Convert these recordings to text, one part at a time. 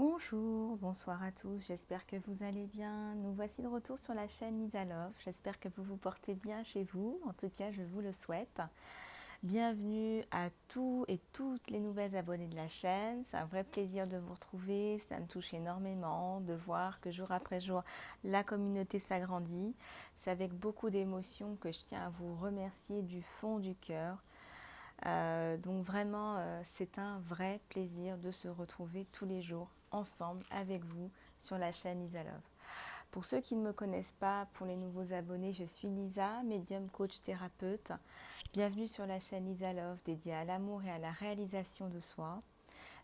Bonjour, bonsoir à tous, j'espère que vous allez bien. Nous voici de retour sur la chaîne Lisa Love. J'espère que vous vous portez bien chez vous, en tout cas je vous le souhaite. Bienvenue à tous et toutes les nouvelles abonnés de la chaîne. C'est un vrai plaisir de vous retrouver, ça me touche énormément de voir que jour après jour la communauté s'agrandit. C'est avec beaucoup d'émotion que je tiens à vous remercier du fond du cœur. Donc vraiment, c'est un vrai plaisir de se retrouver tous les jours ensemble avec vous sur la chaîne Lisa Love. Pour ceux qui ne me connaissent pas, pour les nouveaux abonnés, je suis Lisa, médium coach thérapeute. Bienvenue sur la chaîne Lisa Love dédiée à l'amour et à la réalisation de soi.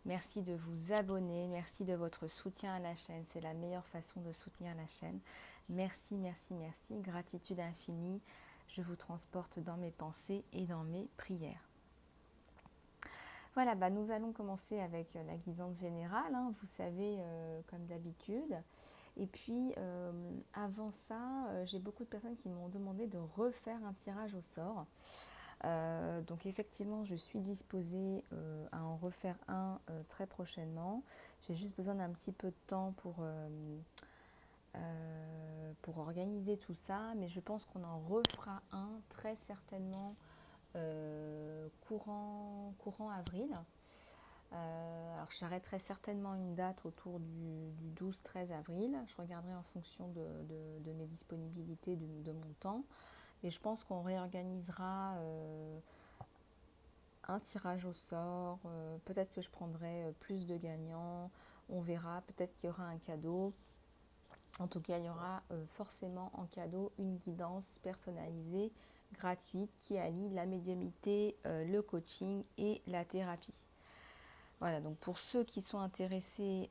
Merci de vous abonner, merci de votre soutien à la chaîne, c'est la meilleure façon de soutenir la chaîne. Merci, merci, merci, gratitude infinie. Je vous transporte dans mes pensées et dans mes prières. Voilà, nous allons commencer avec la guidance générale, hein, vous savez, comme d'habitude. Et puis, avant ça, j'ai beaucoup de personnes qui m'ont demandé de refaire un tirage au sort. Donc effectivement, je suis disposée à en refaire un très prochainement. J'ai juste besoin d'un petit peu de temps pour organiser tout ça, mais je pense qu'on en refera un très certainement courant avril. Alors j'arrêterai certainement une date autour du 12-13 avril. Je regarderai en fonction de mes disponibilités, de mon temps. Mais je pense qu'on réorganisera un tirage au sort. Peut-être que je prendrai plus de gagnants. On verra. Peut-être qu'il y aura un cadeau. En tout cas, il y aura forcément en cadeau une guidance personnalisée, gratuite, qui allie la médiumnité, le coaching et la thérapie. Voilà, donc pour ceux qui sont intéressés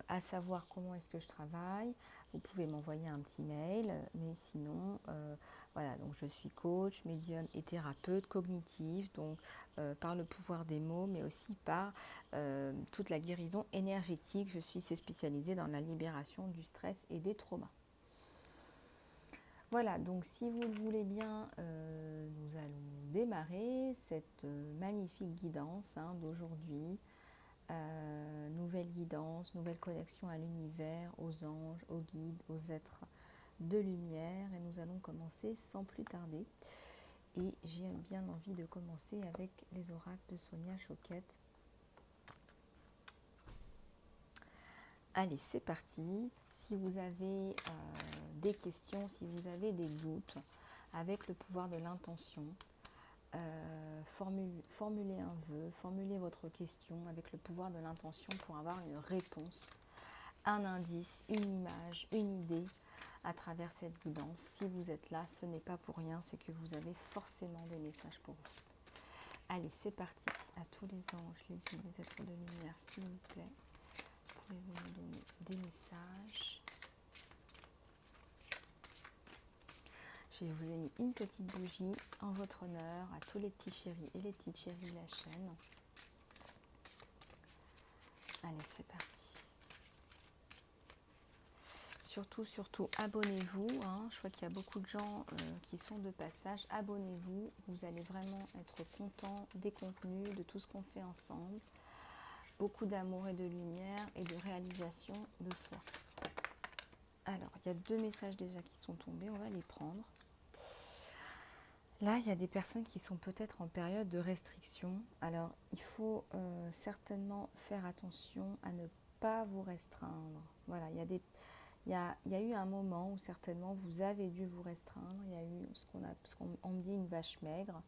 à savoir comment est-ce que je travaille, vous pouvez m'envoyer un petit mail, mais sinon, voilà, donc je suis coach, médium et thérapeute cognitive, donc par le pouvoir des mots, mais aussi par toute la guérison énergétique. Je suis spécialisée dans la libération du stress et des traumas. Voilà, donc si vous le voulez bien, nous allons démarrer cette magnifique guidance d'aujourd'hui. Nouvelle guidance, nouvelle connexion à l'univers, aux anges, aux guides, aux êtres de lumière. Et nous allons commencer sans plus tarder. Et j'ai bien envie de commencer avec les oracles de Sonia Choquette. Allez, c'est parti. Si vous avez des questions, si vous avez des doutes, avec le pouvoir de l'intention, formulez un vœu, formulez votre question avec le pouvoir de l'intention pour avoir une réponse, un indice, une image, une idée à travers cette guidance. Si vous êtes là, ce n'est pas pour rien, c'est que vous avez forcément des messages pour vous. Allez, c'est parti. À tous les anges, les guides, les êtres de lumière, s'il vous plaît, pouvez-vous me donner des messages? Je vous ai mis une petite bougie en votre honneur à tous les petits chéris et les petites chéries de la chaîne. Allez, c'est parti. Surtout, abonnez-vous. Je vois qu'il y a beaucoup de gens qui sont de passage. Abonnez-vous. Vous allez vraiment être contents des contenus, de tout ce qu'on fait ensemble. Beaucoup d'amour et de lumière et de réalisation de soi. Alors, il y a 2 messages déjà qui sont tombés. On va les prendre. Là, il y a des personnes qui sont peut-être en période de restriction. Alors, il faut certainement faire attention à ne pas vous restreindre. Voilà, il y a eu un moment où certainement vous avez dû vous restreindre. Il y a eu ce qu'on me dit une vache maigre.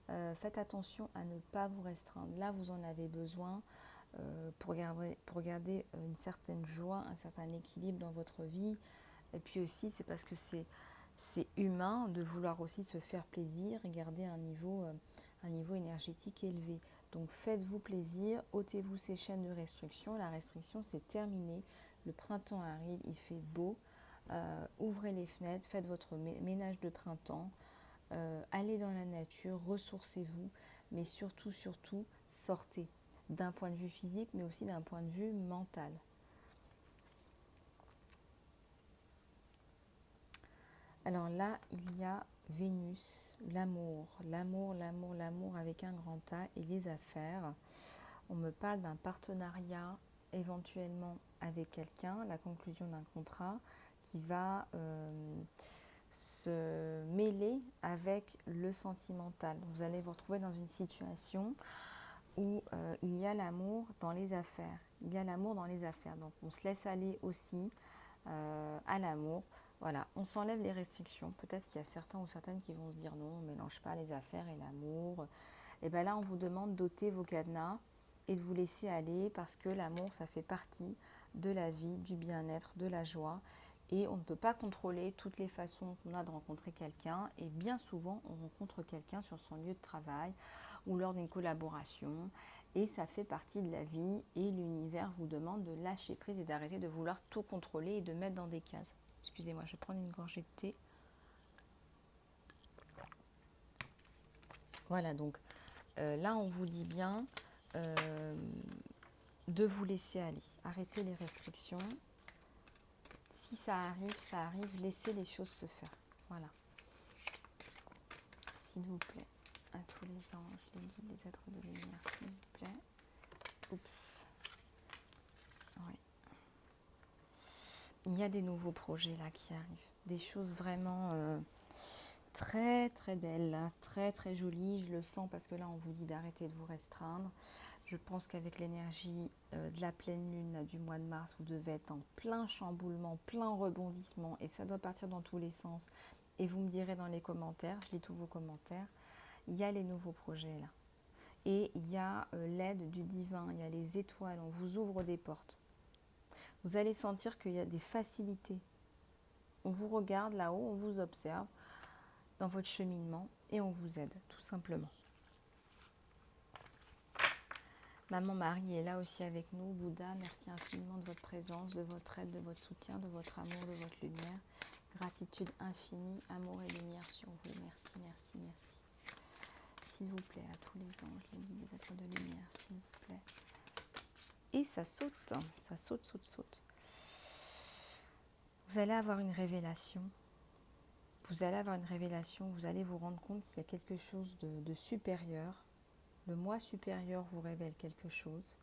Faites attention à ne pas vous restreindre. Là, vous en avez besoin pour garder une certaine joie, un certain équilibre dans votre vie. Et puis aussi, c'est parce que c'est humain de vouloir aussi se faire plaisir et garder un niveau énergétique élevé. Donc faites-vous plaisir, ôtez-vous ces chaînes de restriction. La restriction, c'est terminé. Le printemps arrive, il fait beau. Ouvrez les fenêtres, faites votre ménage de printemps. Allez dans la nature, ressourcez-vous. Mais surtout, sortez. D'un point de vue physique, mais aussi d'un point de vue mental. Alors là, il y a Vénus, l'amour avec un grand A et les affaires. On me parle d'un partenariat éventuellement avec quelqu'un, la conclusion d'un contrat qui va se mêler avec le sentimental. Vous allez vous retrouver dans une situation où il y a l'amour dans les affaires. Il y a l'amour dans les affaires. Donc on se laisse aller aussi à l'amour. Voilà, on s'enlève les restrictions. Peut-être qu'il y a certains ou certaines qui vont se dire non, on ne mélange pas les affaires et l'amour. Et bien là, on vous demande d'ôter vos cadenas et de vous laisser aller parce que l'amour, ça fait partie de la vie, du bien-être, de la joie. Et on ne peut pas contrôler toutes les façons qu'on a de rencontrer quelqu'un. Et bien souvent, on rencontre quelqu'un sur son lieu de travail ou lors d'une collaboration. Et ça fait partie de la vie. Et l'univers vous demande de lâcher prise et d'arrêter de vouloir tout contrôler et de mettre dans des cases. Excusez-moi, je vais prendre une gorgée de thé. Voilà, donc là, on vous dit bien de vous laisser aller. Arrêtez les restrictions. Si ça arrive, laissez les choses se faire. Voilà. S'il vous plaît, à tous les anges, les guides, les êtres de lumière, s'il vous plaît. Oups. Oui. Il y a des nouveaux projets là qui arrivent. Des choses vraiment très très belles, là, très très jolies. Je le sens parce que là, on vous dit d'arrêter de vous restreindre. Je pense qu'avec l'énergie de la pleine lune là, du mois de mars, vous devez être en plein chamboulement, plein rebondissement et ça doit partir dans tous les sens. Et vous me direz dans les commentaires, je lis tous vos commentaires, il y a les nouveaux projets là. Et il y a l'aide du divin, il y a les étoiles, on vous ouvre des portes. Vous allez sentir qu'il y a des facilités. On vous regarde là-haut, on vous observe dans votre cheminement et on vous aide, tout simplement. Maman Marie est là aussi avec nous. Bouddha, merci infiniment de votre présence, de votre aide, de votre soutien, de votre amour, de votre lumière. Gratitude infinie, amour et lumière sur vous. Merci, merci, merci. S'il vous plaît, à tous les anges, les guides, les êtres de lumière, s'il vous plaît. Et ça saute, ça saute, saute, saute. Vous allez avoir une révélation. Vous allez avoir une révélation, vous allez vous rendre compte qu'il y a quelque chose de supérieur. Le moi supérieur vous révèle quelque chose.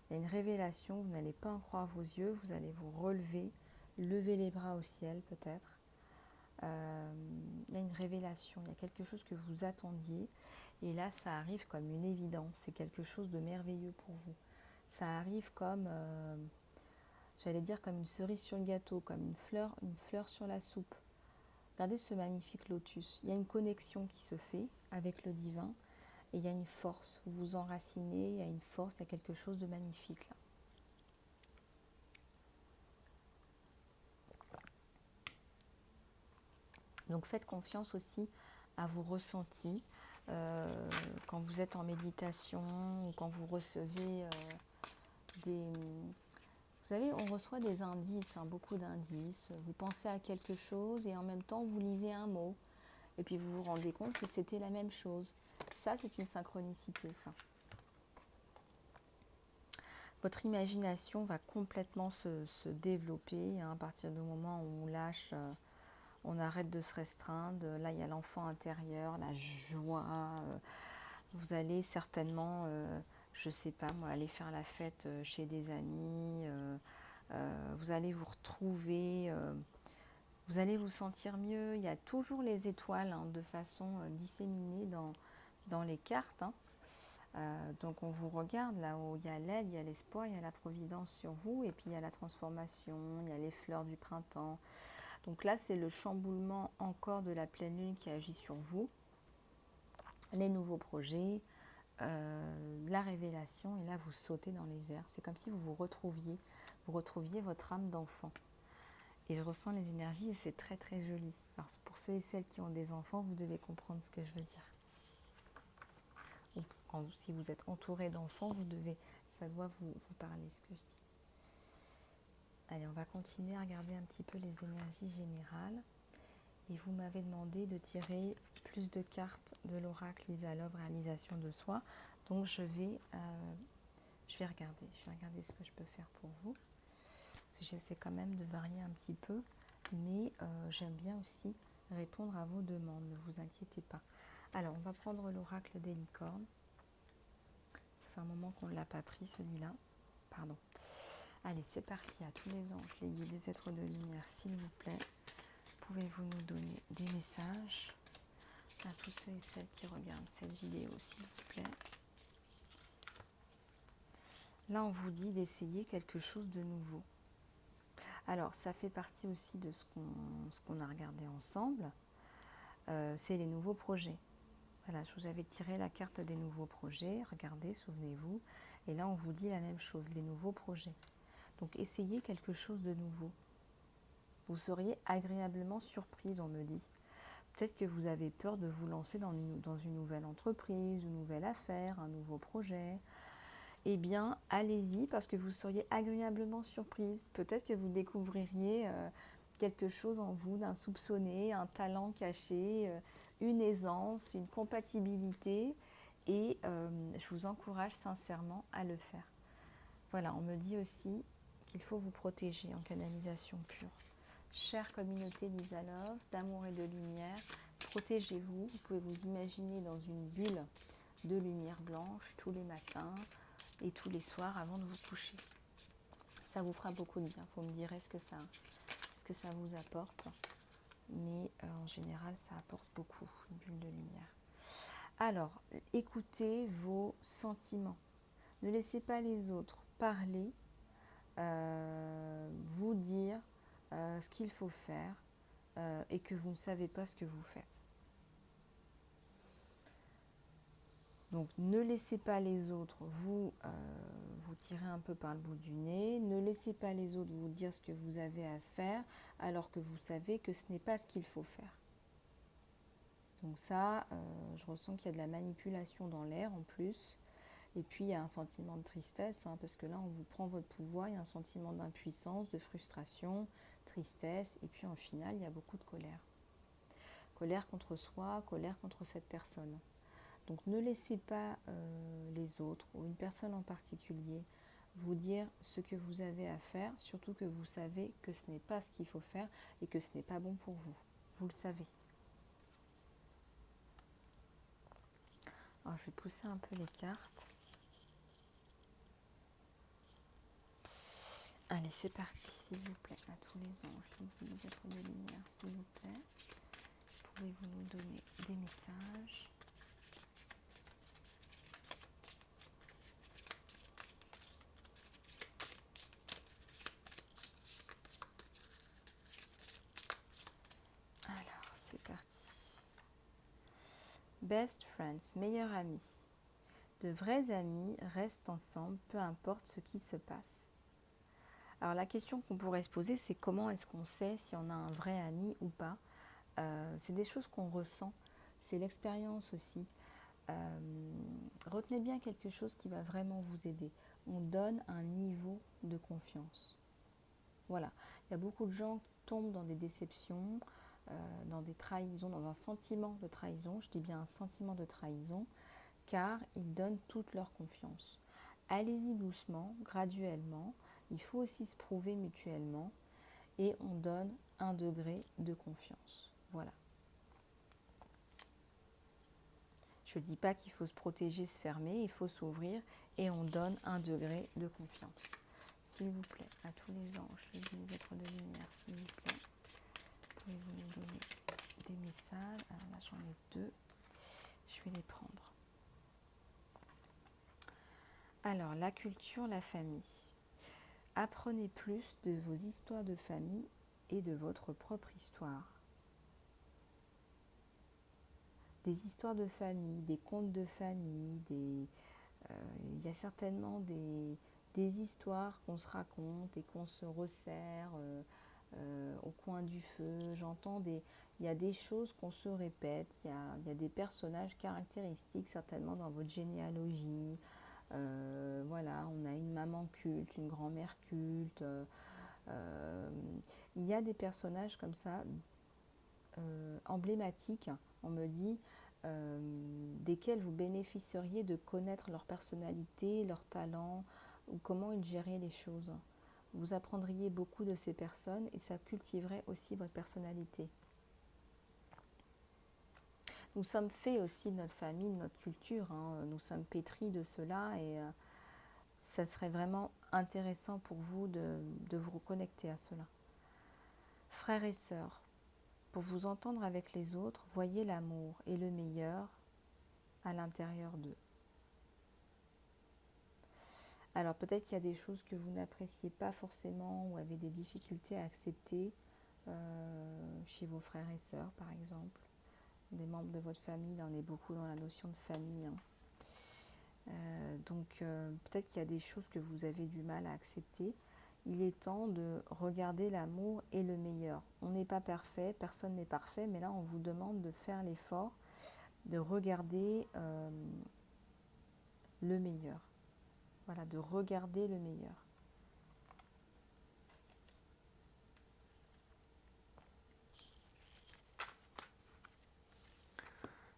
Il y a une révélation, vous n'allez pas en croire vos yeux, vous allez vous relever, lever les bras au ciel peut-être. Il y a une révélation, il y a quelque chose que vous attendiez. Et là, ça arrive comme une évidence, c'est quelque chose de merveilleux pour vous. Ça arrive comme, j'allais dire comme une cerise sur le gâteau, comme une fleur sur la soupe. Regardez ce magnifique lotus. Il y a une connexion qui se fait avec le divin. Et il y a une force, vous vous enracinez, il y a une force, il y a quelque chose de magnifique là. Donc faites confiance aussi à vos ressentis quand vous êtes en méditation ou quand vous recevez des... Vous savez, on reçoit des indices, beaucoup d'indices. Vous pensez à quelque chose et en même temps vous lisez un mot. Et puis vous vous rendez compte que c'était la même chose. Ça, c'est une synchronicité, ça. Votre imagination va complètement se développer à partir du moment où on lâche, on arrête de se restreindre. Là, il y a l'enfant intérieur, la joie. Vous allez certainement, je ne sais pas moi, aller faire la fête chez des amis. Vous allez vous retrouver, vous allez vous sentir mieux. Il y a toujours les étoiles de façon disséminée dans les cartes. Donc on vous regarde là où il y a l'aide, il y a l'espoir, il y a la providence sur vous et puis il y a la transformation, il y a les fleurs du printemps. Donc là c'est le chamboulement encore de la pleine lune qui agit sur vous, les nouveaux projets, la révélation et là vous sautez dans les airs. C'est comme si vous retrouviez votre âme d'enfant. Et je ressens les énergies et c'est très très joli. Alors pour ceux et celles qui ont des enfants, vous devez comprendre ce que je veux dire. Si vous êtes entouré d'enfants, ça doit vous parler ce que je dis. Allez, on va continuer à regarder un petit peu les énergies générales. Et vous m'avez demandé de tirer plus de cartes de l'oracle Lisa Love, réalisation de soi. Donc je vais regarder ce que je peux faire pour vous. J'essaie quand même de varier un petit peu, mais j'aime bien aussi répondre à vos demandes, ne vous inquiétez pas. Alors, on va prendre l'oracle des licornes. Ça fait un moment qu'on ne l'a pas pris celui-là. Pardon. Allez, c'est parti. À tous les anges, les guides, les êtres de lumière, s'il vous plaît, pouvez-vous nous donner des messages à tous ceux et celles qui regardent cette vidéo, s'il vous plaît. Là, on vous dit d'essayer quelque chose de nouveau. Alors, ça fait partie aussi de ce qu'on a regardé ensemble. C'est les nouveaux projets. Voilà, je vous avais tiré la carte des nouveaux projets. Regardez, souvenez-vous. Et là, on vous dit la même chose, les nouveaux projets. Donc, essayez quelque chose de nouveau. Vous seriez agréablement surprise, on me dit. Peut-être que vous avez peur de vous lancer dans une nouvelle entreprise, une nouvelle affaire, un nouveau projet. Eh bien, allez-y parce que vous seriez agréablement surprise. Peut-être que vous découvririez quelque chose en vous d'insoupçonné, un talent caché, une aisance, une compatibilité. Et je vous encourage sincèrement à le faire. Voilà, on me dit aussi qu'il faut vous protéger en canalisation pure. Chère communauté d'Isalove, d'amour et de lumière, protégez-vous. Vous pouvez vous imaginer dans une bulle de lumière blanche tous les matins et tous les soirs avant de vous coucher. Ça vous fera beaucoup de bien. Vous me direz ce que ça vous apporte. Mais en général, ça apporte beaucoup, une bulle de lumière. Alors, écoutez vos sentiments. Ne laissez pas les autres parler, vous dire ce qu'il faut faire et que vous ne savez pas ce que vous faites. Donc ne laissez pas les autres vous tirer un peu par le bout du nez, ne laissez pas les autres vous dire ce que vous avez à faire alors que vous savez que ce n'est pas ce qu'il faut faire. Donc ça, je ressens qu'il y a de la manipulation dans l'air en plus. Et puis il y a un sentiment de tristesse, parce que là on vous prend votre pouvoir, il y a un sentiment d'impuissance, de frustration, tristesse, et puis en final il y a beaucoup de colère. Colère contre soi, colère contre cette personne. Donc ne laissez pas les autres, ou une personne en particulier, vous dire ce que vous avez à faire, surtout que vous savez que ce n'est pas ce qu'il faut faire et que ce n'est pas bon pour vous. Vous le savez. Alors je vais pousser un peu les cartes. Allez, c'est parti, s'il vous plaît, à tous les anges, les guides, les êtres de lumière, s'il vous plaît. Pouvez-vous nous donner des messages ? Alors, c'est parti. Best friends, meilleurs amis. De vrais amis restent ensemble, peu importe ce qui se passe. Alors la question qu'on pourrait se poser, c'est comment est-ce qu'on sait si on a un vrai ami ou pas ? C'est des choses qu'on ressent, c'est l'expérience aussi. Retenez bien quelque chose qui va vraiment vous aider. On donne un niveau de confiance. Voilà, il y a beaucoup de gens qui tombent dans des déceptions, dans des trahisons, dans un sentiment de trahison. Je dis bien un sentiment de trahison, car ils donnent toute leur confiance. Allez-y doucement, graduellement. Il faut aussi se prouver mutuellement et on donne un degré de confiance. Voilà. Je ne dis pas qu'il faut se protéger, se fermer, il faut s'ouvrir et on donne un degré de confiance. S'il vous plaît, à tous les anges, les êtres de lumière, s'il vous plaît, pouvez-vous nous donner des messages ? Alors là, j'en ai deux, je vais les prendre. Alors, la culture, la famille. Apprenez plus de vos histoires de famille et de votre propre histoire. Des histoires de famille, des contes de famille, il y a certainement des histoires qu'on se raconte et qu'on se resserre au coin du feu. Il y a des choses qu'on se répète, il y a des personnages caractéristiques certainement dans votre généalogie. Voilà, on a une maman culte, une grand-mère culte. Il y a des personnages comme ça, emblématiques, on me dit, desquels vous bénéficieriez de connaître leur personnalité, leur talent, ou comment ils géraient les choses. Vous apprendriez beaucoup de ces personnes et ça cultiverait aussi votre personnalité. Nous sommes faits aussi de notre famille, de notre culture, nous sommes pétris de cela et ça serait vraiment intéressant pour vous de vous reconnecter à cela. Frères et sœurs, pour vous entendre avec les autres, voyez l'amour et le meilleur à l'intérieur d'eux. Alors peut-être qu'il y a des choses que vous n'appréciez pas forcément ou avez des difficultés à accepter chez vos frères et sœurs, par exemple. Des membres de votre famille, là on est beaucoup dans la notion de famille. Donc peut-être qu'il y a des choses que vous avez du mal à accepter. Il est temps de regarder l'amour et le meilleur. On n'est pas parfait, personne n'est parfait, mais là on vous demande de faire l'effort de regarder le meilleur. Voilà, de regarder le meilleur.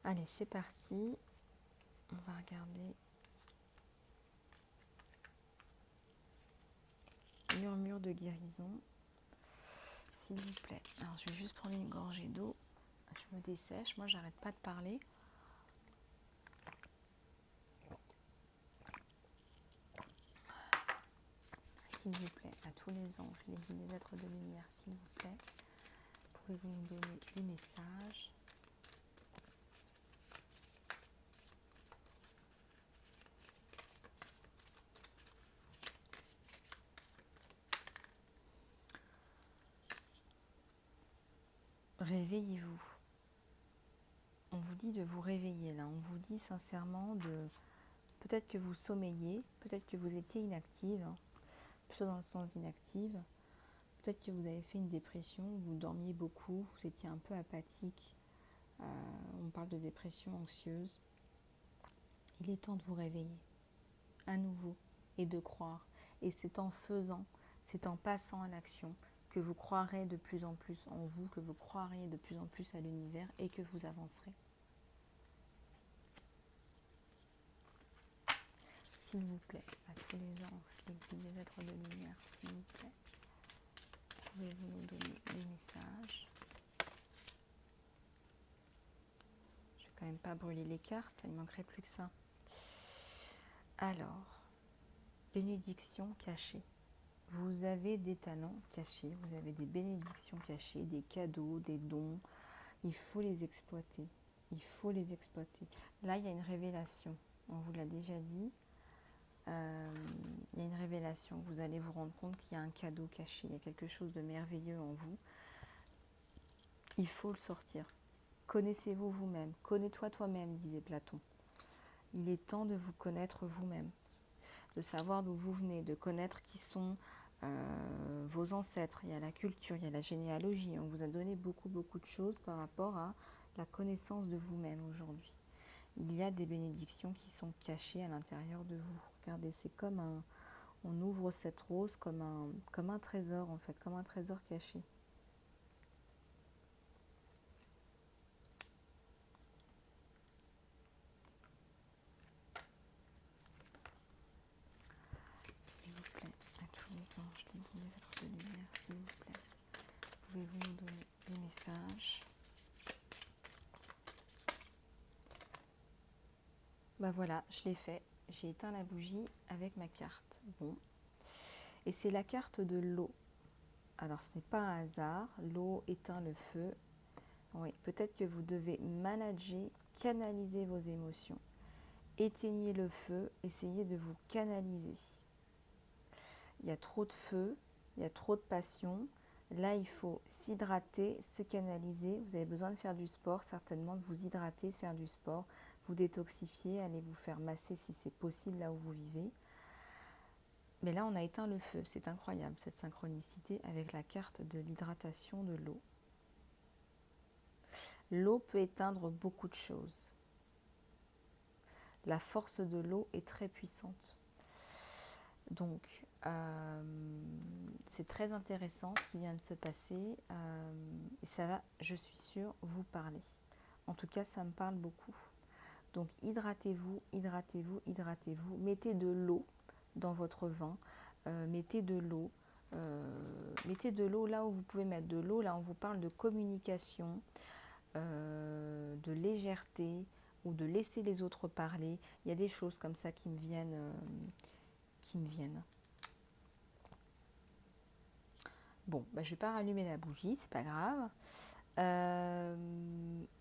Allez, c'est parti. On va regarder. Murmure de guérison. S'il vous plaît. Alors, je vais juste prendre une gorgée d'eau. Je me dessèche. Moi, j'arrête pas de parler. S'il vous plaît, à tous les anges, les guides, les êtres de lumière, s'il vous plaît, pouvez-vous nous donner des messages? Réveillez-vous. On vous dit de vous réveiller là. On vous dit sincèrement de... Peut-être que vous sommeillez, peut-être que vous étiez inactive, plutôt dans le sens inactive. Peut-être que vous avez fait une dépression, vous dormiez beaucoup, vous étiez un peu apathique. On parle de dépression anxieuse. Il est temps de vous réveiller à nouveau et de croire. Et c'est en faisant, c'est en passant à l'action que vous croirez de plus en plus en vous, que vous croirez de plus en plus à l'univers et que vous avancerez. S'il vous plaît, à tous les anges, les guides, les êtres de lumière, s'il vous plaît, pouvez-vous nous donner des messages? Je vais quand même pas brûler les cartes, il ne manquerait plus que ça. Alors, bénédiction cachée. Vous avez des talents cachés, vous avez des bénédictions cachées, des cadeaux, des dons. Il faut les exploiter. Il faut les exploiter. Là, il y a une révélation. On vous l'a déjà dit. Il y a une révélation. Vous allez vous rendre compte qu'il y a un cadeau caché. Il y a quelque chose de merveilleux en vous. Il faut le sortir. Connaissez-vous vous-même. Connais-toi toi-même, disait Platon. Il est temps de vous connaître vous-même. De savoir d'où vous venez. De connaître qui sont vos ancêtres. Il y a la culture, il y a la généalogie. On vous a donné beaucoup de choses par rapport à la connaissance de vous-même aujourd'hui. Il y a des bénédictions qui sont cachées à l'intérieur de vous. Regardez, c'est comme un... On ouvre cette rose comme un trésor, en fait, comme un trésor caché. S'il vous plaît, à tous les anges, les guides, les êtres de lumière, s'il vous plaît, pouvez-vous nous donner des messages? Bah voilà, je l'ai fait. J'ai éteint la bougie avec ma carte. Bon. Et c'est la carte de l'eau. Alors, ce n'est pas un hasard. L'eau éteint le feu. Oui, peut-être que vous devez manager, canaliser vos émotions. Éteignez le feu, essayez de vous canaliser. Il y a trop de feu, il y a trop de passion. Là, il faut s'hydrater, se canaliser. Vous avez besoin de faire du sport, certainement de vous hydrater, de faire du sport, vous détoxifier, allez vous faire masser si c'est possible là où vous vivez. Mais là, on a éteint le feu. C'est incroyable, cette synchronicité avec la carte de l'hydratation de l'eau. L'eau peut éteindre beaucoup de choses. La force de l'eau est très puissante. Donc, c'est très intéressant ce qui vient de se passer. Et ça va, je suis sûre, vous parler. En tout cas, ça me parle beaucoup. Donc, hydratez-vous, hydratez-vous, hydratez-vous. Mettez de l'eau dans votre vin. Mettez de l'eau. Mettez de l'eau là où vous pouvez mettre de l'eau. Là, on vous parle de communication, de légèreté ou de laisser les autres parler. Il y a des choses comme ça qui me viennent. Bon, bah, je ne vais pas rallumer la bougie, c'est pas grave.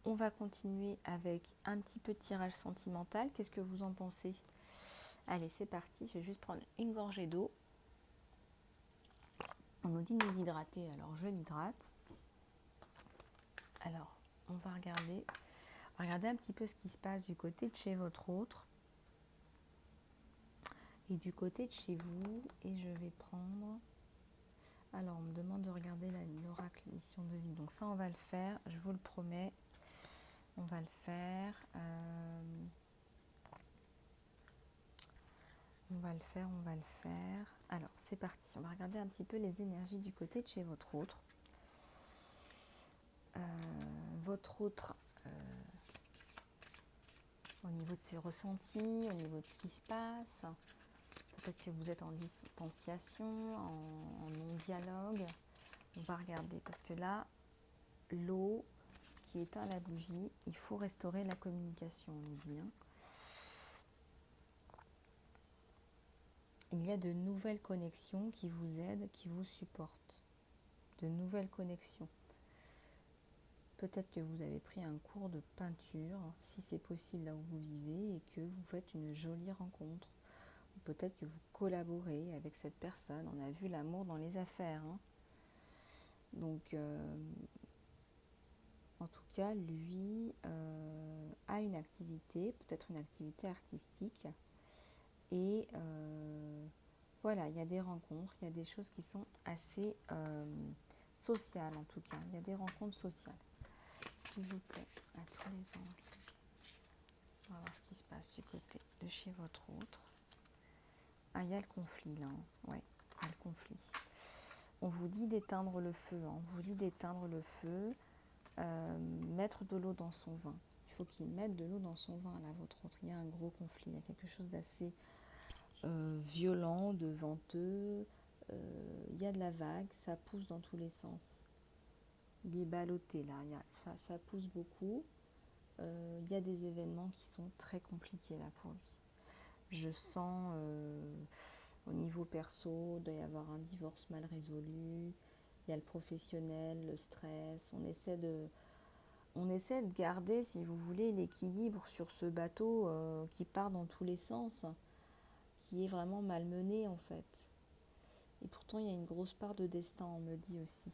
On va continuer avec un petit peu de tirage sentimental. Qu'est-ce que vous en pensez? Allez, c'est parti. Je vais juste prendre une gorgée d'eau. On nous dit de nous hydrater, alors je m'hydrate. Alors, on va regarder un petit peu ce qui se passe du côté de chez votre autre et du côté de chez vous. Et je vais prendre... Alors, on me demande de regarder l'oracle mission de vie. Donc ça, on va le faire, je vous le promets. On va le faire. On va le faire. Alors, c'est parti. On va regarder un petit peu les énergies du côté de chez votre autre. Votre autre, au niveau de ses ressentis, au niveau de ce qui se passe. Peut-être que vous êtes en distanciation, en non-dialogue. On va regarder, parce que là, l'eau qui éteint la bougie, il faut restaurer la communication, on nous dit. Il y a de nouvelles connexions qui vous aident, qui vous supportent. De nouvelles connexions. Peut-être que vous avez pris un cours de peinture, si c'est possible là où vous vivez, et que vous faites une jolie rencontre. Ou peut-être que vous collaborez avec cette personne. On a vu l'amour dans les affaires. Donc, en tout cas, lui a une activité, peut-être une activité artistique. Et voilà, il y a des rencontres, il y a des choses qui sont assez sociales en tout cas. Il y a des rencontres sociales. S'il vous plaît, à tous les anges. On va voir ce qui se passe du côté de chez votre autre. Ah, il y a le conflit là. Ouais, il y a le conflit. On vous dit d'éteindre le feu. On vous dit d'éteindre le feu. Mettre de l'eau dans son vin. Il faut qu'il mette de l'eau dans son vin là, votre autre. Il y a un gros conflit. Il y a quelque chose d'assez violent, de venteux. Il y a de la vague. Ça pousse dans tous les sens. Il est ballotté là. Ça pousse beaucoup. Il y a des événements qui sont très compliqués là pour lui. Je sens au niveau perso, il doit y avoir un divorce mal résolu, il y a le professionnel, le stress, on essaie de garder, si vous voulez, l'équilibre sur ce bateau qui part dans tous les sens, qui est vraiment malmené en fait. Et pourtant il y a une grosse part de destin, on me dit aussi.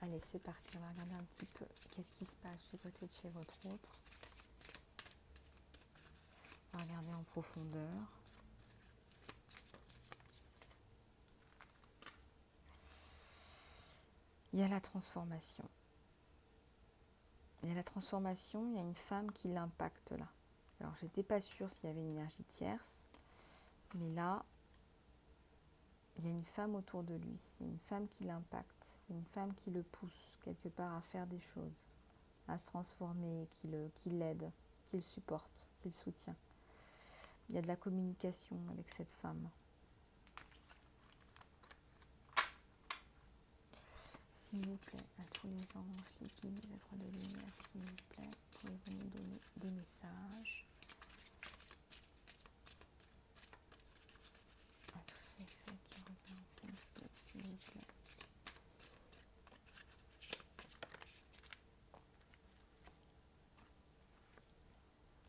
Allez, c'est parti, on va regarder un petit peu qu'est-ce qui se passe du côté de chez votre autre. On va regarder en profondeur. Il y a la transformation. Il y a la transformation, il y a une femme qui l'impacte là. Alors, j'étais pas sûre s'il y avait une énergie tierce, mais là, il y a une femme autour de lui. Il y a une femme qui l'impacte. Il y a une femme qui le pousse quelque part à faire des choses, à se transformer, qui l'aide, qui le supporte, qui le soutient. Il y a de la communication avec cette femme. S'il vous plaît, à tous les anges, les guides, les êtres de lumière, s'il vous plaît, pouvez-vous nous donner des messages à tous ceux et celles qui regardent, s'il vous plaît.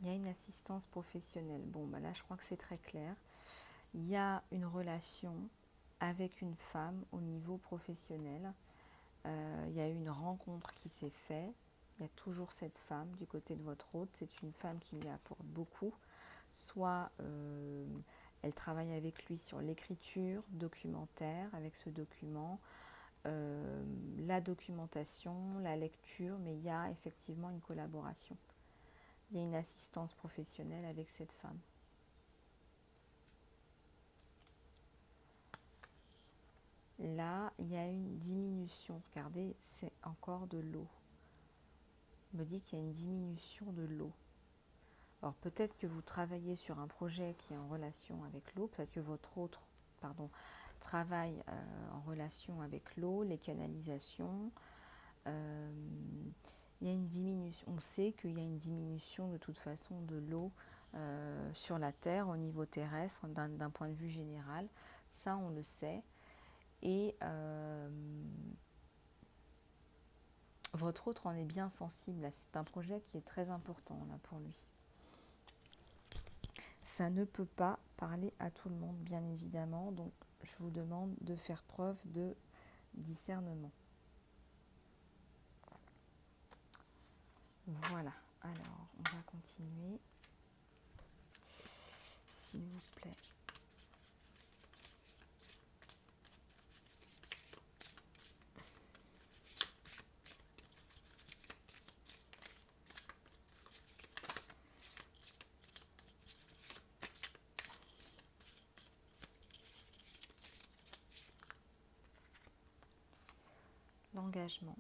Il y a une assistance professionnelle. Bon, bah là, je crois que c'est très clair. Il y a une relation avec une femme au niveau professionnel. Il y a eu une rencontre qui s'est faite. Il y a toujours cette femme du côté de votre hôte. C'est une femme qui lui apporte beaucoup. Soit elle travaille avec lui sur l'écriture documentaire, avec ce document, la documentation, la lecture, mais il y a effectivement une collaboration. Il y a une assistance professionnelle avec cette femme. Là, il y a une diminution. Regardez, c'est encore de l'eau. On me dit qu'il y a une diminution de l'eau. Alors peut-être que vous travaillez sur un projet qui est en relation avec l'eau, peut-être que votre autre, travaille en relation avec l'eau, les canalisations. Il y a une diminution. On sait qu'il y a une diminution de toute façon de l'eau sur la Terre au niveau terrestre d'un point de vue général. Ça, on le sait. Et votre autre en est bien sensible. C'est un projet qui est très important là pour lui. Ça ne peut pas parler à tout le monde, bien évidemment. Donc, je vous demande de faire preuve de discernement. Voilà. Alors, on va continuer. S'il vous plaît. L'engagement.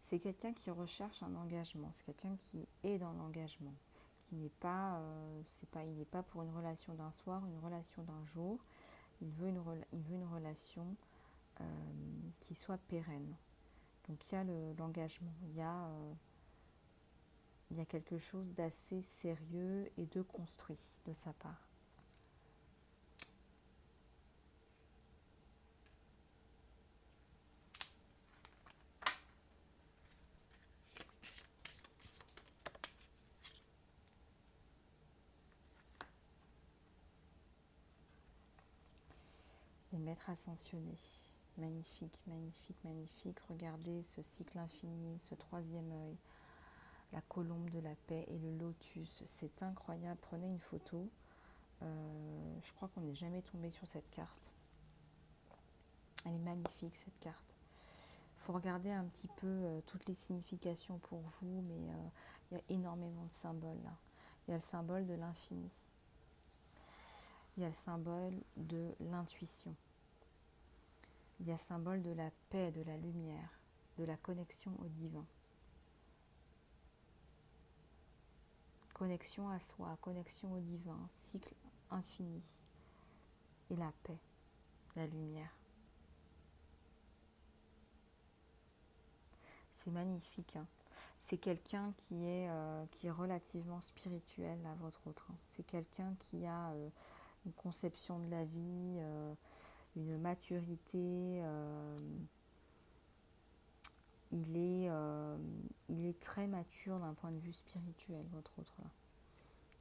C'est quelqu'un qui recherche un engagement. C'est quelqu'un qui est dans l'engagement. Qui n'est pas, il n'est pas pour une relation d'un soir, une relation d'un jour. Il veut une relation qui soit pérenne. Donc il y a l'engagement. Il y a quelque chose d'assez sérieux et de construit de sa part. Les maîtres ascensionnés. Magnifique, magnifique, magnifique. Regardez ce cycle infini, ce troisième œil, la colombe de la paix et le lotus. C'est incroyable. Prenez une photo. Je crois qu'on n'est jamais tombé sur cette carte. Elle est magnifique, cette carte. Il faut regarder un petit peu toutes les significations pour vous, mais il y a énormément de symboles là. Il y a le symbole de l'infini. Il y a le symbole de l'intuition. Il y a le symbole de la paix, de la lumière, de la connexion au divin. Connexion à soi, connexion au divin, cycle infini. Et la paix, la lumière. C'est magnifique. Hein. C'est quelqu'un qui est relativement spirituel, à votre autre. Hein. C'est quelqu'un qui a une conception de la vie, une maturité. Il est très mature d'un point de vue spirituel, votre autre là.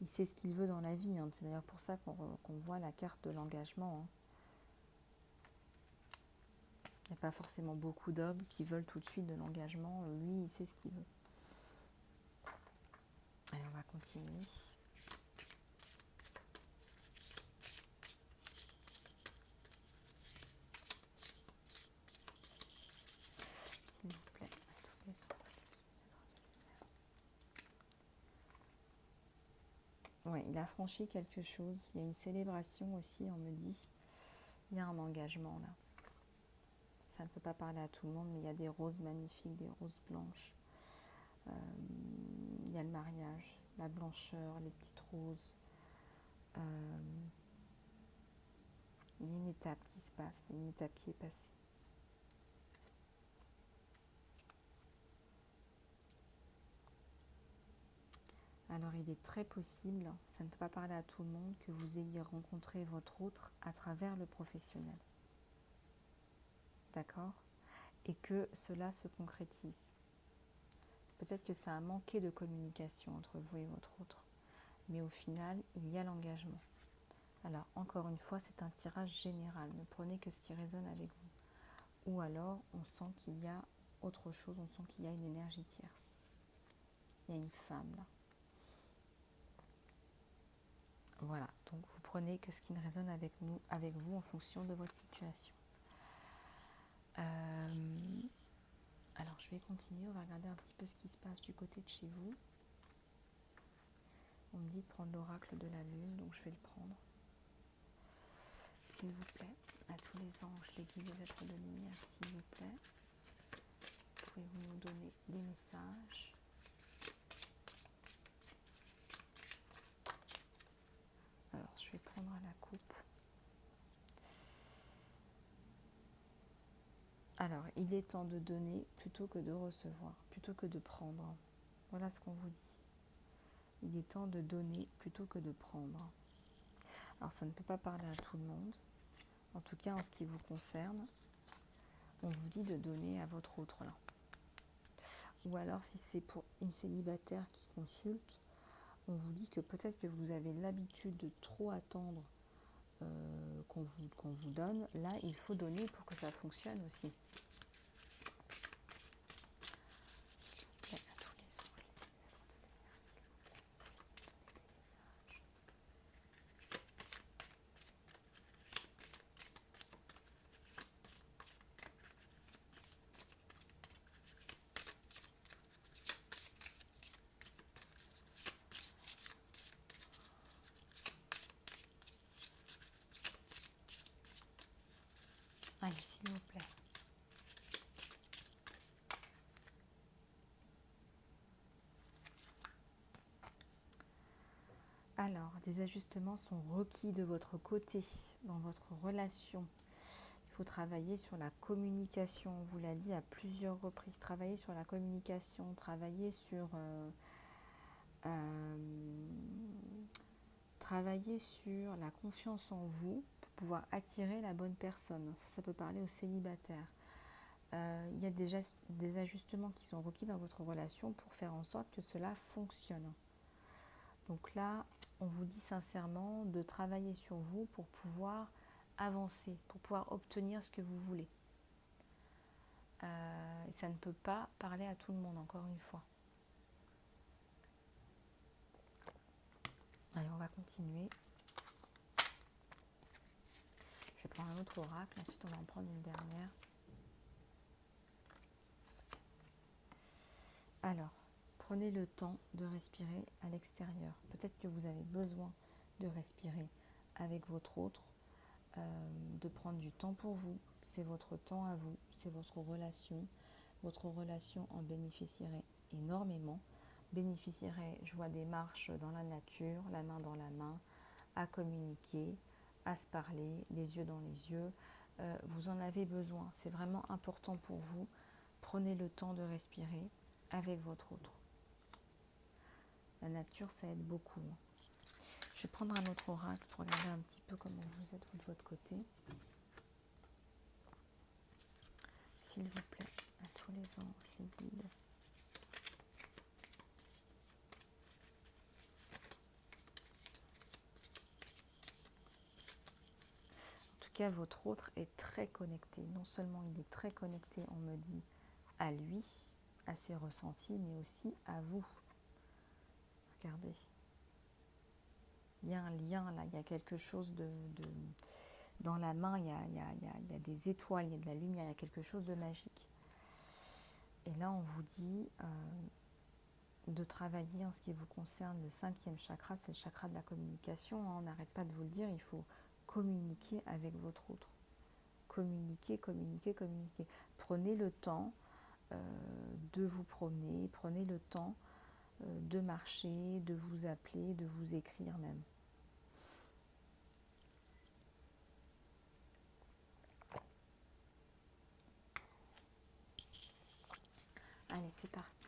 Il sait ce qu'il veut dans la vie. Hein. C'est d'ailleurs pour ça qu'on voit la carte de l'engagement. Hein. Il n'y a pas forcément beaucoup d'hommes qui veulent tout de suite de l'engagement. Lui, il sait ce qu'il veut. Allez, on va continuer. S'il vous plaît, à tous les autres. Ouais, il a franchi quelque chose. Il y a une célébration aussi, on me dit. Il y a un engagement là. Ça ne peut pas parler à tout le monde, mais il y a des roses magnifiques, des roses blanches. Il y a le mariage, la blancheur, les petites roses. Il y a une étape qui se passe, il y a une étape qui est passée. Alors il est très possible, ça ne peut pas parler à tout le monde, que vous ayez rencontré votre autre à travers le professionnel. D'accord ? Et que cela se concrétise. Peut-être que ça a manqué de communication entre vous et votre autre. Mais au final, il y a l'engagement. Alors, encore une fois, c'est un tirage général. Ne prenez que ce qui résonne avec vous. Ou alors, on sent qu'il y a autre chose, on sent qu'il y a une énergie tierce. Il y a une femme là. Voilà, donc vous prenez que ce qui ne résonne avec vous en fonction de votre situation. Alors je vais continuer, on va regarder un petit peu ce qui se passe du côté de chez vous. On me dit de prendre l'oracle de la lune, donc je vais le prendre. S'il vous plaît, à tous les anges, les guides, les êtres de lumière, s'il vous plaît, pouvez-vous nous donner des messages ? Alors je vais prendre à la coupe. Alors, il est temps de donner plutôt que de recevoir, plutôt que de prendre. Voilà ce qu'on vous dit. Il est temps de donner plutôt que de prendre. Alors ça ne peut pas parler à tout le monde. En tout cas, en ce qui vous concerne, on vous dit de donner à votre autre là. Ou alors si c'est pour une célibataire qui consulte, on vous dit que peut-être que vous avez l'habitude de trop attendre qu'on vous donne. Là, il faut donner pour que ça fonctionne aussi. Allez, s'il vous plaît. Alors, des ajustements sont requis de votre côté dans votre relation. Il faut travailler sur la communication. On vous l'a dit à plusieurs reprises. Travailler sur la communication, travailler sur la confiance en vous pour pouvoir attirer la bonne personne. Ça peut parler aux célibataires. Il y a des ajustements qui sont requis dans votre relation pour faire en sorte que cela fonctionne. Donc là, on vous dit sincèrement de travailler sur vous pour pouvoir avancer, pour pouvoir obtenir ce que vous voulez. Et ça ne peut pas parler à tout le monde, encore une fois. Allez, on va continuer. Je vais prendre un autre oracle, ensuite on va en prendre une dernière. Alors, prenez le temps de respirer à l'extérieur. Peut-être que vous avez besoin de respirer avec votre autre, de prendre du temps pour vous. C'est votre temps à vous, c'est votre relation. Votre relation en bénéficierait énormément. Je vois des marches dans la nature, la main dans la main, à communiquer, à se parler, les yeux dans les yeux. Vous en avez besoin, c'est vraiment important pour vous. Prenez le temps de respirer avec votre autre. La nature, ça aide beaucoup. Je vais prendre un autre oracle pour regarder un petit peu comment vous êtes de votre côté. S'il vous plaît, à tous les anges, les guides. En tout cas, votre autre est très connecté. Non seulement il est très connecté, on me dit, à lui, à ses ressentis, mais aussi à vous. Regardez. Il y a un lien là, il y a quelque chose dans la main, il y a des étoiles, il y a de la lumière, il y a quelque chose de magique. Et là, on vous dit de travailler en ce qui vous concerne le 5e chakra, c'est le chakra de la communication. On n'arrête pas de vous le dire, il faut communiquer avec votre autre. Communiquer, communiquer, communiquer. Prenez le temps de vous promener, prenez le temps de marcher, de vous appeler, de vous écrire même. Allez, c'est parti.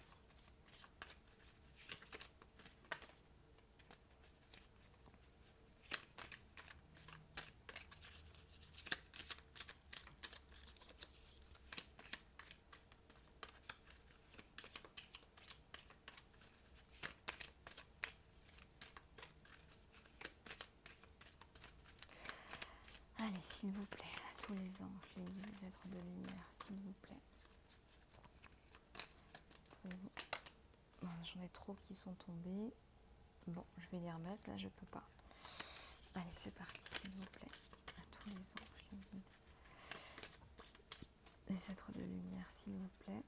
Allez, s'il vous plaît, à tous les anges, les êtres de lumière, s'il vous plaît. Voilà, j'en ai trop qui sont tombés. Bon, je vais les remettre, là je peux pas. Allez, c'est parti, s'il vous plaît. À tous les anges, les guides. Les êtres de lumière, s'il vous plaît.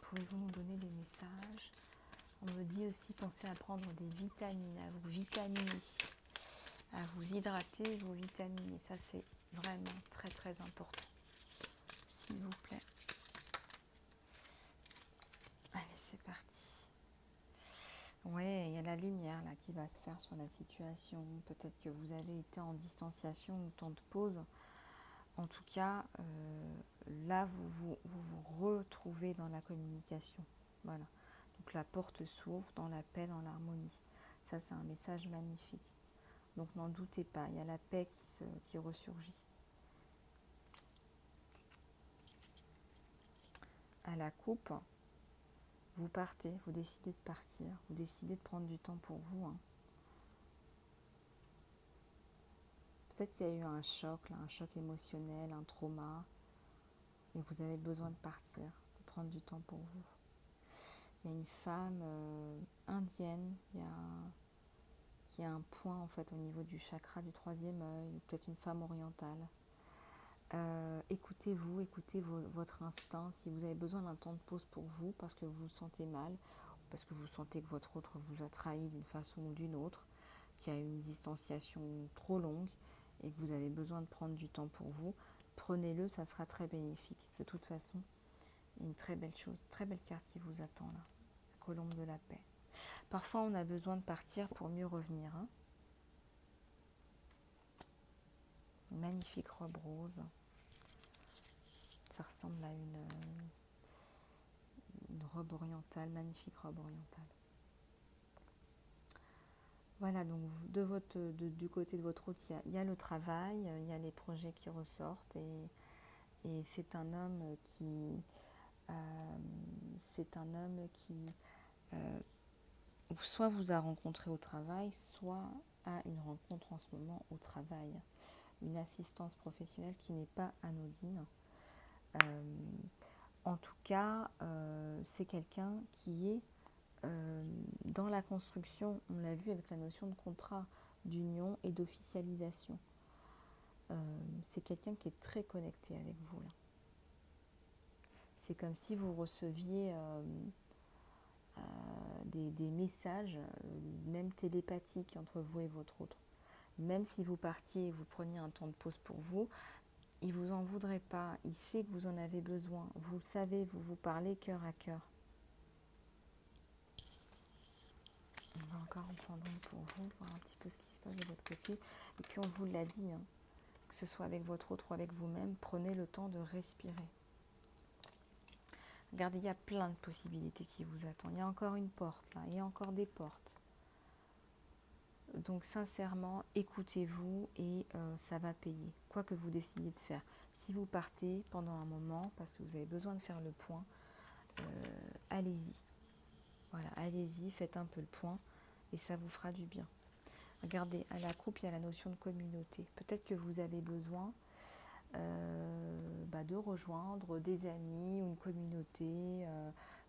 Pouvez-vous nous donner des messages? On me dit aussi, pensez à prendre des vitamines, à vous vitaminer, à vous hydrater, vous vitaminer. Ça, c'est vraiment très très important. S'il vous plaît. Allez, c'est parti. Ouais, il y a la lumière là qui va se faire sur la situation. Peut-être que vous avez été en distanciation ou temps de pause. En tout cas, là, vous retrouvez dans la communication. Voilà. Donc que la porte s'ouvre dans la paix, dans l'harmonie. Ça, c'est un message magnifique. Donc n'en doutez pas, il y a la paix qui ressurgit. À la coupe, vous partez, vous décidez de partir, vous décidez de prendre du temps pour vous. Peut-être qu'il y a eu un choc, là, un choc émotionnel, un trauma, et vous avez besoin de partir, de prendre du temps pour vous. Il y a une femme indienne, qui a un point en fait au niveau du chakra du troisième œil, peut-être une femme orientale. Écoutez-vous, écoutez votre instinct. Si vous avez besoin d'un temps de pause pour vous parce que vous vous sentez mal, parce que vous sentez que votre autre vous a trahi d'une façon ou d'une autre, qu'il y a une distanciation trop longue et que vous avez besoin de prendre du temps pour vous, prenez-le, ça sera très bénéfique. De toute façon, il y a une très belle chose, très belle carte qui vous attend là, la colombe de la paix. Parfois, on a besoin de partir pour mieux revenir. Une magnifique robe rose. Ça ressemble à une robe orientale, magnifique robe orientale. Voilà, donc du côté de votre route, il y a le travail, il y a les projets qui ressortent et c'est un homme qui soit vous a rencontré au travail, soit a une rencontre en ce moment au travail. Une assistance professionnelle qui n'est pas anodine. En tout cas, c'est quelqu'un qui est dans la construction, on l'a vu avec la notion de contrat, d'union et d'officialisation. C'est quelqu'un qui est très connecté avec vous là. C'est comme si vous receviez des messages, même télépathiques entre vous et votre autre. Même si vous partiez et vous preniez un temps de pause pour vous, il ne vous en voudrait pas, il sait que vous en avez besoin, vous le savez, vous vous parlez cœur à cœur. On va encore en prendre une pour vous, voir un petit peu ce qui se passe de votre côté. Et puis on vous l'a dit, que ce soit avec votre autre ou avec vous-même, prenez le temps de respirer. Regardez, il y a plein de possibilités qui vous attendent. Il y a encore une porte là, il y a encore des portes. Donc sincèrement, écoutez-vous et ça va payer, quoi que vous décidiez de faire. Si vous partez pendant un moment, parce que vous avez besoin de faire le point, allez-y. Voilà, allez-y, faites un peu le point et ça vous fera du bien. Regardez, à la coupe, il y a la notion de communauté. Peut-être que vous avez besoin de rejoindre des amis ou une communauté.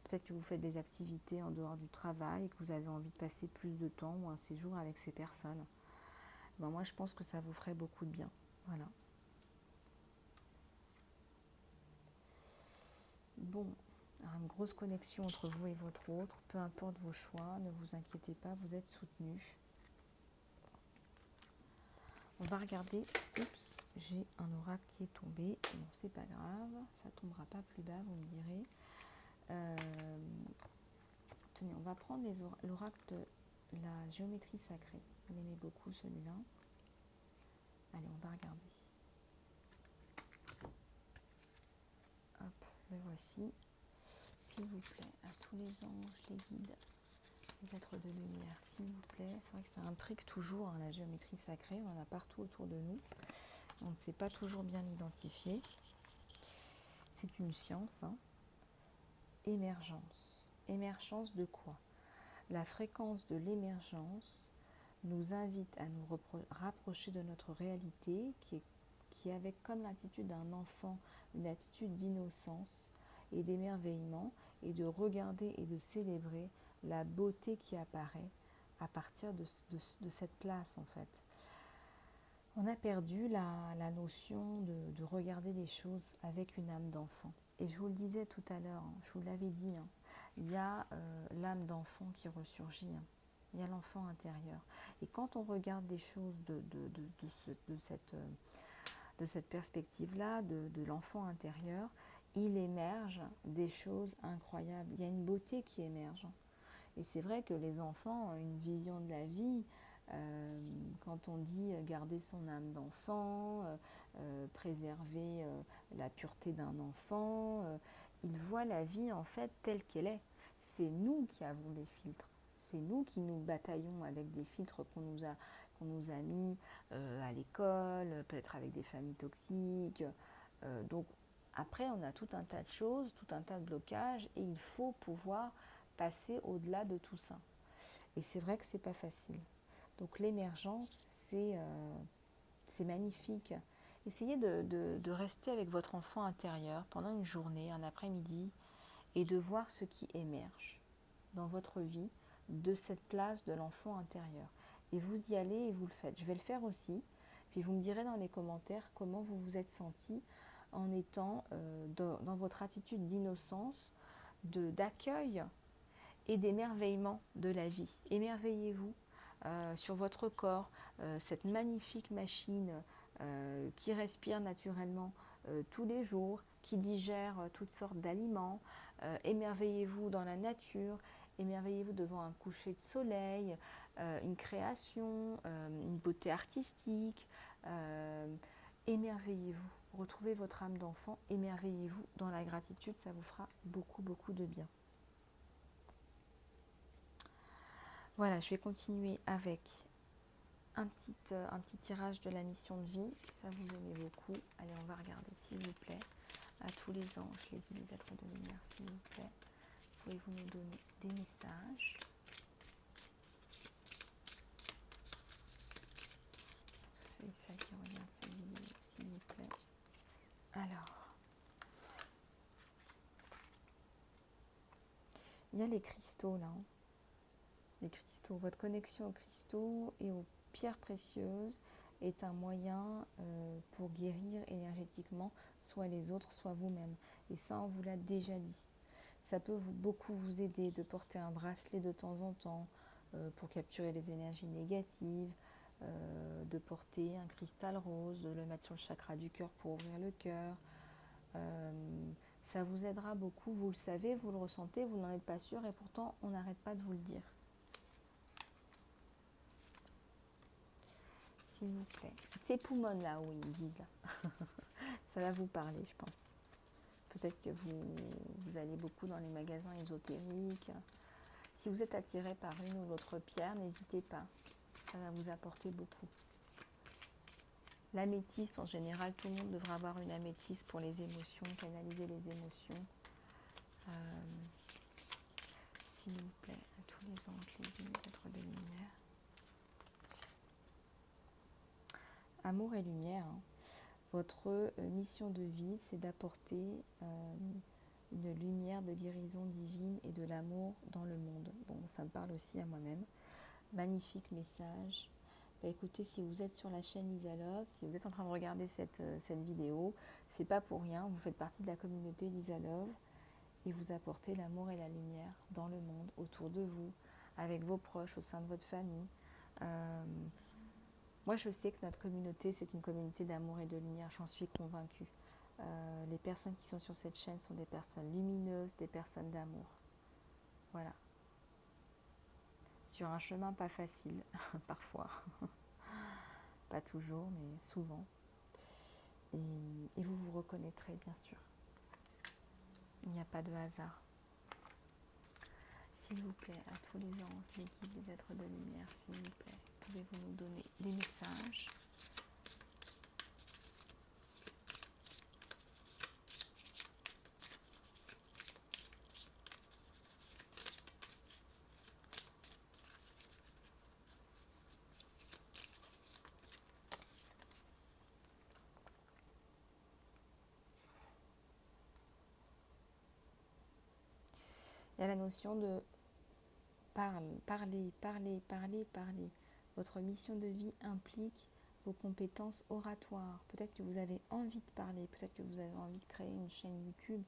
Peut-être que vous faites des activités en dehors du travail et que vous avez envie de passer plus de temps ou un séjour avec ces personnes. Moi, je pense que ça vous ferait beaucoup de bien. Voilà. Bon, alors une grosse connexion entre vous et votre autre. Peu importe vos choix, ne vous inquiétez pas, vous êtes soutenus. On va regarder. Oups, j'ai un oracle qui est tombé. Bon, c'est pas grave, ça tombera pas plus bas, vous me direz. Tenez, on va prendre l'oracle de la géométrie sacrée. On aimait beaucoup celui-là. Allez, on va regarder. Hop, le voici. S'il vous plaît, à tous les anges, les guides, les êtres de lumière, s'il vous plaît. C'est vrai que ça intrigue toujours, la géométrie sacrée. On en a partout autour de nous. On ne sait pas toujours bien l'identifier. C'est une science. Émergence. Émergence de quoi? La fréquence de l'émergence nous invite à nous rapprocher de notre réalité qui est avec comme l'attitude d'un enfant, une attitude d'innocence et d'émerveillement et de regarder et de célébrer la beauté qui apparaît à partir de cette place en fait. On a perdu la notion de regarder les choses avec une âme d'enfant. Et je vous le disais tout à l'heure, je vous l'avais dit, il y a l'âme d'enfant qui ressurgit, il y a l'enfant intérieur. Et quand on regarde des choses de cette perspective-là, de l'enfant intérieur, il émerge des choses incroyables. Il y a une beauté qui émerge. Et c'est vrai que les enfants ont une vision de la vie. Quand on dit garder son âme d'enfant, préserver la pureté d'un enfant, ils voient la vie en fait telle qu'elle est. c'est nous qui avons des filtres. C'est nous qui nous bataillons avec des filtres qu'on nous a mis à l'école, peut-être avec des familles toxiques. Donc après, on a tout un tas de choses, tout un tas de blocages, et il faut pouvoir passer au-delà de tout ça. Et c'est vrai que c'est pas facile. Donc l'émergence, c'est magnifique. Essayez de rester avec votre enfant intérieur pendant une journée, un après-midi, et de voir ce qui émerge dans votre vie de cette place de l'enfant intérieur. Et vous y allez et vous le faites. Je vais le faire aussi. Puis vous me direz dans les commentaires comment vous vous êtes senti en étant dans votre attitude d'innocence, d'accueil et d'émerveillement de la vie. Émerveillez-vous sur votre corps, cette magnifique machine qui respire naturellement tous les jours, qui digère toutes sortes d'aliments. Émerveillez-vous dans la nature, émerveillez-vous devant un coucher de soleil, une création, une beauté artistique. Émerveillez-vous, retrouvez votre âme d'enfant, émerveillez-vous dans la gratitude, ça vous fera beaucoup, beaucoup de bien. Voilà, je vais continuer avec un petit tirage de la mission de vie. Ça, vous aimez beaucoup. Allez, on va regarder, s'il vous plaît. À tous les anges, les guides, les êtres de lumière, s'il vous plaît. Pouvez-vous nous donner des messages? C'est celles qui regardent cette vidéo, s'il vous plaît. Alors, il y a les cristaux là. Les cristaux. Votre connexion aux cristaux et aux pierres précieuses est un moyen pour guérir énergétiquement soit les autres, soit vous-même. Et ça, on vous l'a déjà dit. Ça peut beaucoup vous aider de porter un bracelet de temps en temps pour capturer les énergies négatives, de porter un cristal rose, de le mettre sur le chakra du cœur pour ouvrir le cœur. Ça vous aidera beaucoup, vous le savez, vous le ressentez, vous n'en êtes pas sûr et pourtant on n'arrête pas de vous le dire. S'il vous plaît. Ces poumons là, oui, ils disent là. Ça va vous parler, je pense. Peut-être que vous allez beaucoup dans les magasins ésotériques. Si vous êtes attiré par une ou l'autre pierre, n'hésitez pas. Ça va vous apporter beaucoup. L'améthyste, en général, tout le monde devrait avoir une améthyste pour les émotions, canaliser les émotions. S'il vous plaît, à tous les anges, les guides, les êtres de lumière. Amour et lumière. Hein. Votre mission de vie, c'est d'apporter une lumière de guérison divine et de l'amour dans le monde. Bon, ça me parle aussi à moi-même. Magnifique message. Bah, écoutez, si vous êtes sur la chaîne Lisa Love, si vous êtes en train de regarder cette vidéo, c'est pas pour rien. Vous faites partie de la communauté Lisa Love et vous apportez l'amour et la lumière dans le monde, autour de vous, avec vos proches, au sein de votre famille. Moi, je sais que notre communauté, c'est une communauté d'amour et de lumière, j'en suis convaincue. Les personnes qui sont sur cette chaîne sont des personnes lumineuses, des personnes d'amour. Voilà. Sur un chemin pas facile, parfois. Pas toujours, mais souvent. Et vous vous reconnaîtrez, bien sûr. Il n'y a pas de hasard. S'il vous plaît, à tous les anges, les guides, les êtres de lumière, s'il vous plaît, pouvez-vous nous donner des messages ? Il y a la notion de parler. Votre mission de vie implique vos compétences oratoires. Peut-être que vous avez envie de parler, peut-être que vous avez envie de créer une chaîne YouTube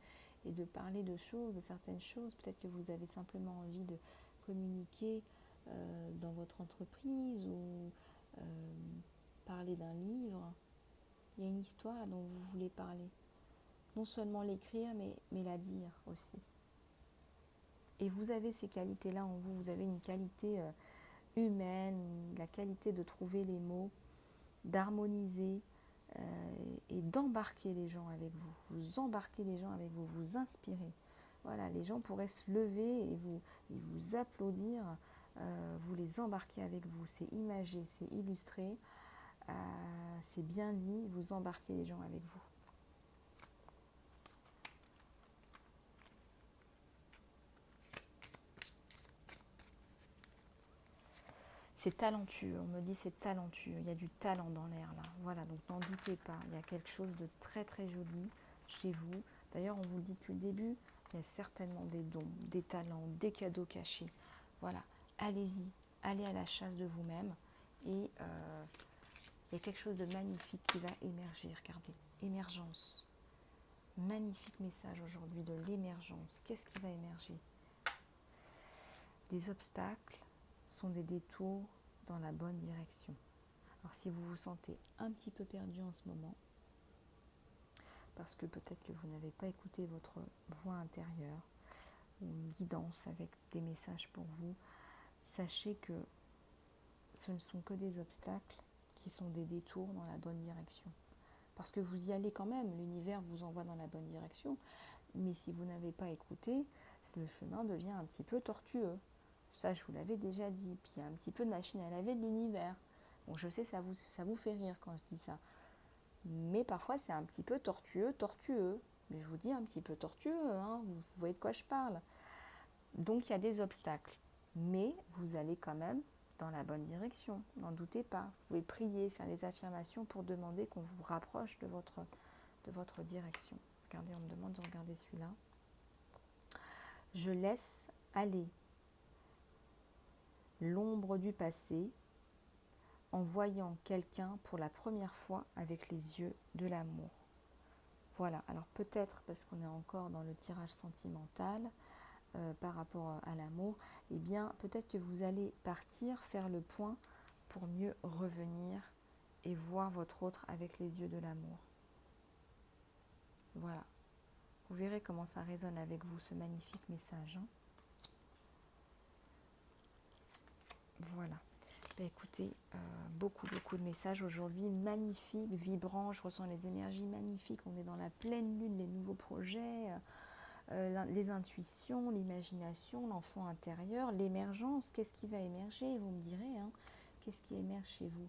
et de parler de choses, de certaines choses. Peut-être que vous avez simplement envie de communiquer dans votre entreprise ou parler d'un livre. Il y a une histoire dont vous voulez parler. Non seulement l'écrire, mais la dire aussi. Et vous avez ces qualités-là en vous. Vous avez une qualité humaine, la qualité de trouver les mots, d'harmoniser et d'embarquer les gens avec vous. Vous embarquez les gens avec vous, vous inspirez. Voilà, les gens pourraient se lever et vous applaudir, vous les embarquez avec vous. C'est imagé, c'est illustré, c'est bien dit, vous embarquez les gens avec vous. C'est talentueux, on me dit c'est talentueux, il y a du talent dans l'air là. Voilà, donc n'en doutez pas, il y a quelque chose de très très joli chez vous. D'ailleurs, on vous le dit depuis le début, il y a certainement des dons, des talents, des cadeaux cachés. Voilà, allez-y, allez à la chasse de vous-même et il y a quelque chose de magnifique qui va émerger. Regardez, émergence. Magnifique message aujourd'hui de l'émergence. Qu'est-ce qui va émerger? Des obstacles sont des détours dans la bonne direction. Alors si vous vous sentez un petit peu perdu en ce moment, parce que peut-être que vous n'avez pas écouté votre voix intérieure ou une guidance avec des messages pour vous, sachez que ce ne sont que des obstacles qui sont des détours dans la bonne direction. Parce que vous y allez quand même, l'univers vous envoie dans la bonne direction, mais si vous n'avez pas écouté, le chemin devient un petit peu tortueux. Ça, je vous l'avais déjà dit. Puis il y a un petit peu de machine à laver de l'univers. Bon, je sais, ça vous fait rire quand je dis ça. Mais parfois, c'est un petit peu tortueux. Mais je vous dis un petit peu tortueux, hein, vous voyez de quoi je parle. Donc, il y a des obstacles. Mais vous allez quand même dans la bonne direction. N'en doutez pas. Vous pouvez prier, faire des affirmations pour demander qu'on vous rapproche de votre direction. Regardez, on me demande de regarder celui-là. Je laisse aller l'ombre du passé en voyant quelqu'un pour la première fois avec les yeux de l'amour. Voilà, alors peut-être parce qu'on est encore dans le tirage sentimental par rapport à l'amour, eh bien peut-être que vous allez partir faire le point pour mieux revenir et voir votre autre avec les yeux de l'amour. Voilà, vous verrez comment ça résonne avec vous ce magnifique message. Hein. Voilà. Ben écoutez, beaucoup de messages aujourd'hui, magnifiques, vibrants, je ressens les énergies magnifiques, on est dans la pleine lune, les nouveaux projets, les intuitions, l'imagination, l'enfant intérieur, l'émergence, qu'est-ce qui va émerger, vous me direz, hein, qu'est-ce qui émerge chez vous?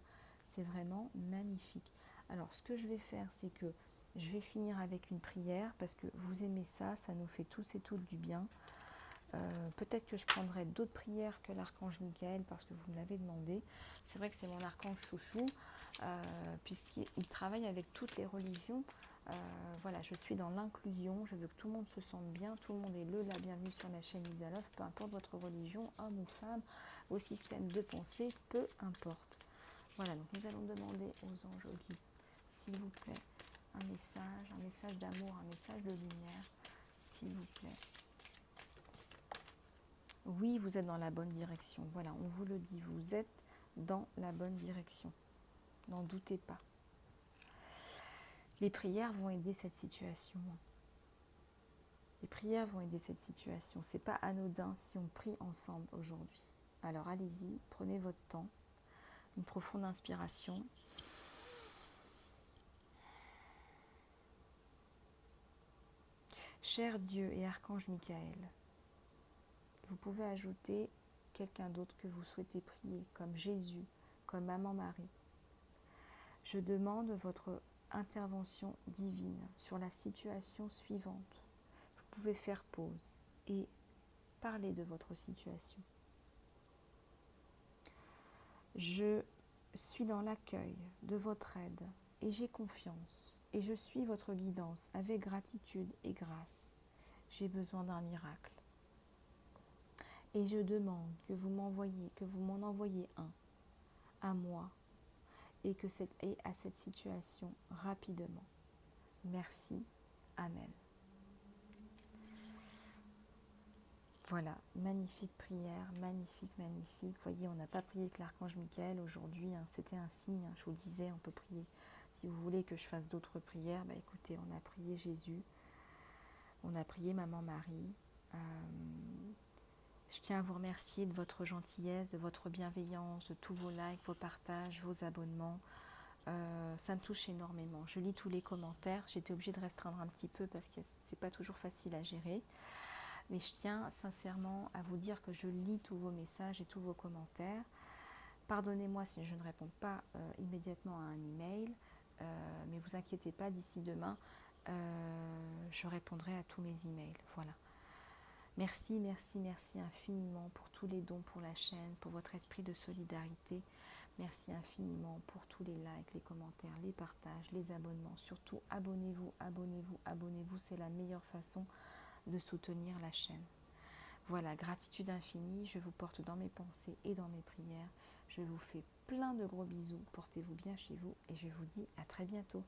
C'est vraiment magnifique. Alors ce que je vais faire, c'est que je vais finir avec une prière, parce que vous aimez ça, ça nous fait tous et toutes du bien. Peut-être que je prendrai d'autres prières que l'archange Michael parce que vous me l'avez demandé. C'est vrai que c'est mon archange chouchou puisqu'il travaille avec toutes les religions. Voilà, je suis dans l'inclusion, je veux que tout le monde se sente bien, tout le monde est la bienvenue sur la chaîne Lisa Love, peu importe votre religion, homme ou femme, vos systèmes de pensée, peu importe. Voilà, donc nous allons demander aux anges, aux guides, s'il vous plaît, un message d'amour, un message de lumière, s'il vous plaît. Oui, vous êtes dans la bonne direction. Voilà, on vous le dit, vous êtes dans la bonne direction. N'en doutez pas. Les prières vont aider cette situation. Les prières vont aider cette situation. C'est pas anodin si on prie ensemble aujourd'hui. Alors allez-y, prenez votre temps. Une profonde inspiration. Cher Dieu et Archange Michael, vous pouvez ajouter quelqu'un d'autre que vous souhaitez prier, comme Jésus, comme Maman Marie. Je demande votre intervention divine sur la situation suivante. Vous pouvez faire pause et parler de votre situation. Je suis dans l'accueil de votre aide et j'ai confiance et je suis votre guidance avec gratitude et grâce. J'ai besoin d'un miracle. Et je demande que vous m'en envoyez un à moi et à cette situation rapidement. Merci. Amen. Voilà, magnifique prière, magnifique. Vous voyez, on n'a pas prié avec l'archange Michael aujourd'hui, hein, c'était un signe, hein, je vous le disais, on peut prier. Si vous voulez que je fasse d'autres prières, bah écoutez, on a prié Jésus, on a prié Maman Marie. Je tiens à vous remercier de votre gentillesse, de votre bienveillance, de tous vos likes, vos partages, vos abonnements. Ça me touche énormément. Je lis tous les commentaires. J'étais obligée de restreindre un petit peu parce que c'est pas toujours facile à gérer. Mais je tiens sincèrement à vous dire que je lis tous vos messages et tous vos commentaires. Pardonnez-moi si je ne réponds pas immédiatement à un email, mais vous inquiétez pas, d'ici demain, je répondrai à tous mes emails. Voilà. Merci, merci, merci infiniment pour tous les dons pour la chaîne, pour votre esprit de solidarité. Merci infiniment pour tous les likes, les commentaires, les partages, les abonnements. Surtout, abonnez-vous, abonnez-vous, abonnez-vous. C'est la meilleure façon de soutenir la chaîne. Voilà, gratitude infinie. Je vous porte dans mes pensées et dans mes prières. Je vous fais plein de gros bisous. Portez-vous bien chez vous et je vous dis à très bientôt.